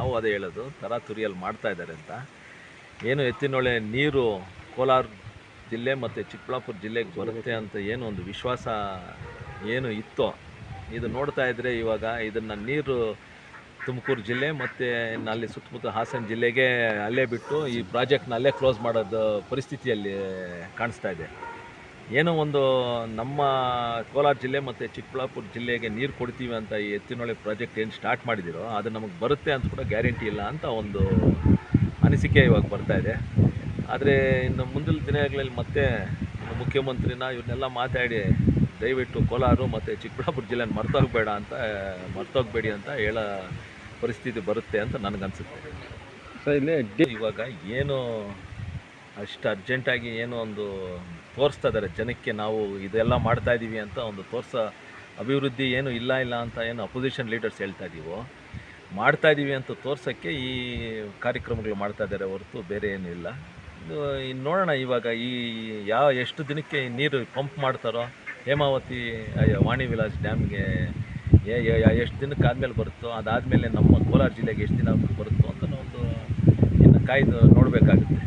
ನಾವು ಅದೇ ಹೇಳೋದು, ತರಾತುರಿಯಲ್ಲಿ ಮಾಡ್ತಾ ಇದ್ದಾರೆ ಅಂತ. ಏನು ಎತ್ತಿನೊಳೆ ನೀರು ಕೋಲಾರ ಜಿಲ್ಲೆ ಮತ್ತು ಚಿಕ್ಕಬಳ್ಳಾಪುರ ಜಿಲ್ಲೆಗೆ ಬರುತ್ತೆ ಅಂತ ಏನು ಒಂದು ವಿಶ್ವಾಸ ಏನು ಇತ್ತೋ, ಇದು ನೋಡ್ತಾ ಇದ್ದರೆ ಇವಾಗ ಇದನ್ನು ನೀರು ತುಮಕೂರು ಜಿಲ್ಲೆ ಮತ್ತು ಅಲ್ಲಿ ಸುತ್ತಮುತ್ತ ಹಾಸನ ಜಿಲ್ಲೆಗೆ ಅಲ್ಲೇ ಬಿಟ್ಟು ಈ ಪ್ರಾಜೆಕ್ಟ್ನ ಅಲ್ಲೇ ಕ್ಲೋಸ್ ಮಾಡೋದು ಪರಿಸ್ಥಿತಿಯಲ್ಲಿ ಕಾಣಿಸ್ತಾ ಇದೆ. ಏನೋ ಒಂದು ನಮ್ಮ ಕೋಲಾರ ಜಿಲ್ಲೆ ಮತ್ತು ಚಿಕ್ಕಬಳ್ಳಾಪುರ ಜಿಲ್ಲೆಗೆ ನೀರು ಕೊಡ್ತೀವಿ ಅಂತ ಈ ಎತ್ತಿನೊಳೆ ಪ್ರಾಜೆಕ್ಟ್ ಏನು ಸ್ಟಾರ್ಟ್ ಮಾಡಿದಿರೋ ಅದು ನಮಗೆ ಬರುತ್ತೆ ಅಂತ ಕೂಡ ಗ್ಯಾರಂಟಿ ಇಲ್ಲ ಅಂತ ಒಂದು ಅನಿಸಿಕೆ ಇವಾಗ ಬರ್ತಾ ಇದೆ. ಆದರೆ ಇನ್ನು ಮುಂದಿನ ದಿನಗಳಲ್ಲಿ ಮತ್ತೆ ಮುಖ್ಯಮಂತ್ರಿನ ಇವ್ರನ್ನೆಲ್ಲ ಮಾತಾಡಿ ದಯವಿಟ್ಟು ಕೋಲಾರ ಮತ್ತು ಚಿಕ್ಕಬಳ್ಳಾಪುರ ಜಿಲ್ಲೆನ ಮರ್ತೋಗಬೇಡಿ ಅಂತ ಹೇಳೋ ಪರಿಸ್ಥಿತಿ ಬರುತ್ತೆ ಅಂತ ನನಗನ್ಸುತ್ತೆ. ಸರ್ ಇಲ್ಲಿ ಇವಾಗ ಏನು ಅಷ್ಟು ಅರ್ಜೆಂಟಾಗಿ ಏನೋ ಒಂದು ತೋರಿಸ್ತಾ ಇದ್ದಾರೆ ಜನಕ್ಕೆ, ನಾವು ಇದೆಲ್ಲ ಮಾಡ್ತಾ ಇದ್ದೀವಿ ಅಂತ ಒಂದು ಅಭಿವೃದ್ಧಿ ಏನು ಇಲ್ಲ ಅಂತ ಏನು ಅಪೋಸಿಷನ್ ಲೀಡರ್ಸ್ ಹೇಳ್ತಾ ಇದ್ದೀವೋ, ಮಾಡ್ತಾ ಇದ್ದೀವಿ ಅಂತ ತೋರ್ಸೋಕ್ಕೆ ಈ ಕಾರ್ಯಕ್ರಮಗಳು ಮಾಡ್ತಾ ಇದ್ದಾರೆ ಹೊರತು ಬೇರೆ ಏನೂ ಇಲ್ಲ. ಇನ್ನು ನೋಡೋಣ ಇವಾಗ ಎಷ್ಟು ದಿನಕ್ಕೆ ನೀರು ಪಂಪ್ ಮಾಡ್ತಾರೋ ಹೇಮಾವತಿ ವಾಣಿ ವಿಲಾಸ್ ಡ್ಯಾಮ್ಗೆ ಎಷ್ಟು ದಿನಕ್ಕೆ ಆದಮೇಲೆ ಬರುತ್ತೋ, ಅದಾದಮೇಲೆ ನಮ್ಮ ಕೋಲಾರ ಜಿಲ್ಲೆಗೆ ಎಷ್ಟು ದಿನ ಬರುತ್ತೋ ಅಂತ ಒಂದು ಇನ್ನು ಕಾಯ್ದು ನೋಡಬೇಕಾಗುತ್ತೆ.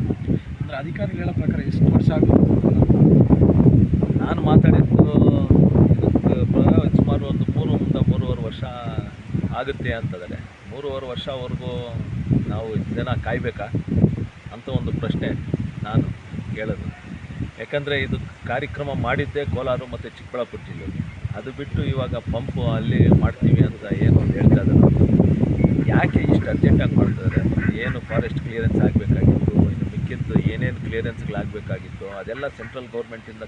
ಅಂದರೆ ಅಧಿಕಾರಿಗಳು ಹೇಳೋ ಪ್ರಕಾರ ಎಷ್ಟು ವರ್ಷ ಆಗುತ್ತೆ? ನಾನು ಮಾತಾಡಿದ್ದು ಸುಮಾರು ಒಂದು 3.5 ವರ್ಷ ಆಗುತ್ತೆ ಅಂತಂದರೆ, 3.5 ವರ್ಷವರೆಗೂ ನಾವು ಜನ ಕಾಯಬೇಕಾ ಅಂತ ಒಂದು ಪ್ರಶ್ನೆ ನಾನು ಕೇಳೋದು. ಯಾಕಂದರೆ ಇದು ಕಾರ್ಯಕ್ರಮ ಮಾಡಿದ್ದೇ ಕೋಲಾರ ಮತ್ತು ಚಿಕ್ಕಬಳ್ಳಾಪುರ ಜಿಲ್ಲೆಗೆ, ಅದು ಬಿಟ್ಟು ಇವಾಗ ಪಂಪು ಅಲ್ಲಿ ಮಾಡ್ತೀವಿ ಅಂತ ಏನು ಹೇಳ್ತಾ ಇದ್ದಾರೆ. ಯಾಕೆ ಇಷ್ಟು ಅರ್ಜೆಂಟಾಗಿ ಮಾಡ್ತಿದ್ದಾರೆ? ಏನು ಫಾರೆಸ್ಟ್ ಕ್ಲಿಯರೆನ್ಸ್ ಆಗಬೇಕಾಗಿತ್ತು, ಇನ್ನು ಮಿಕ್ಕಿದ್ದು ಏನೇನು ಕ್ಲಿಯರೆನ್ಸ್ಗಳಾಗಬೇಕಾಗಿತ್ತು ಅದೆಲ್ಲ ಸೆಂಟ್ರಲ್ ಗೌರ್ಮೆಂಟಿಂದ